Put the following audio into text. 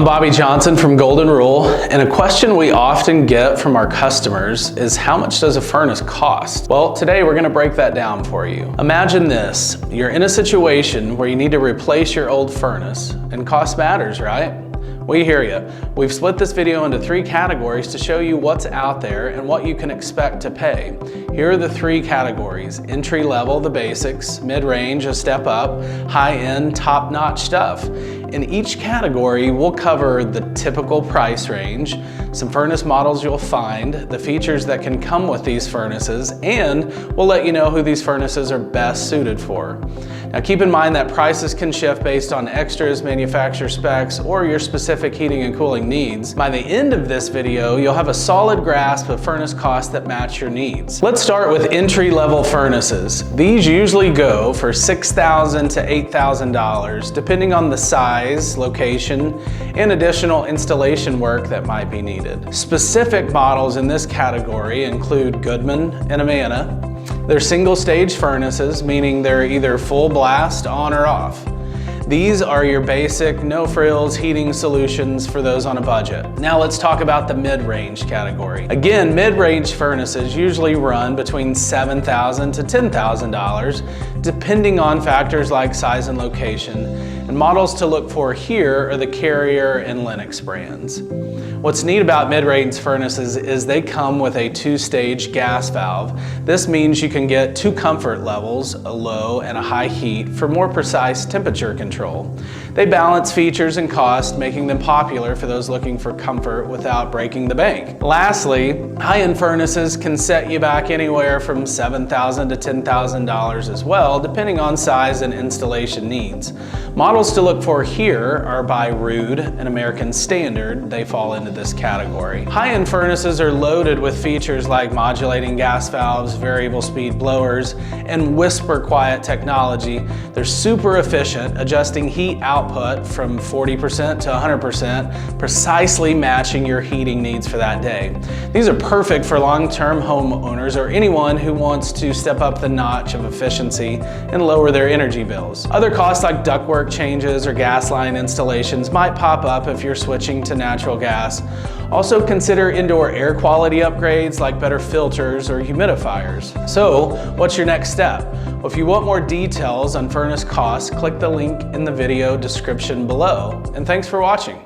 I'm Bobby Johnson from Golden Rule, and a question we often get from our customers is how much does a furnace cost? Well, today we're going to break that down for you. Imagine this, you're in a situation where you need to replace your old furnace, and cost matters, right? We hear you. We've split this video into 3 categories to show you what's out there and what you can expect to pay. Here are the 3 categories: entry level, the basics; mid-range, a step up; high-end, top-notch stuff. In each category, we'll cover the typical price range, some furnace models you'll find, the features that can come with these furnaces, and we'll let you know who these furnaces are best suited for. Now keep in mind that prices can shift based on extras, manufacturer specs, or your specific heating and cooling needs. By the end of this video, you'll have a solid grasp of furnace costs that match your needs. Let's start with entry-level furnaces. These usually go for $6,000 to $8,000, depending on the size, location, and additional installation work that might be needed. Specific models in this category include Goodman and Amana. They're single-stage furnaces, meaning they're either full blast, on or off. These are your basic, no-frills heating solutions for those on a budget. Now let's talk about the mid-range category. Again, mid-range furnaces usually run between $7,000 to $10,000, depending on factors like size and location. And models to look for here are the Carrier and Lennox brands. What's neat about mid-range furnaces is they come with a 2-stage gas valve. This means you can get 2 comfort levels, a low and a high heat, for more precise temperature control. They balance features and cost, making them popular for those looking for comfort without breaking the bank. Lastly, high-end furnaces can set you back anywhere from $7,000 to $10,000 as well, depending on size and installation needs. Models to look for here are by Ruud and American Standard. They fall into this category. High-end furnaces are loaded with features like modulating gas valves, variable speed blowers, and whisper quiet technology. They're super efficient, adjusting heat output from 40% to 100%, precisely matching your heating needs for that day. These are perfect for long-term homeowners or anyone who wants to step up the notch of efficiency and lower their energy bills. Other costs like ductwork changes or gas line installations might pop up if you're switching to natural gas. Also consider indoor air quality upgrades like better filters or humidifiers. So, what's your next step? Well, if you want more details on furnace costs, click the link in the video description below. And thanks for watching.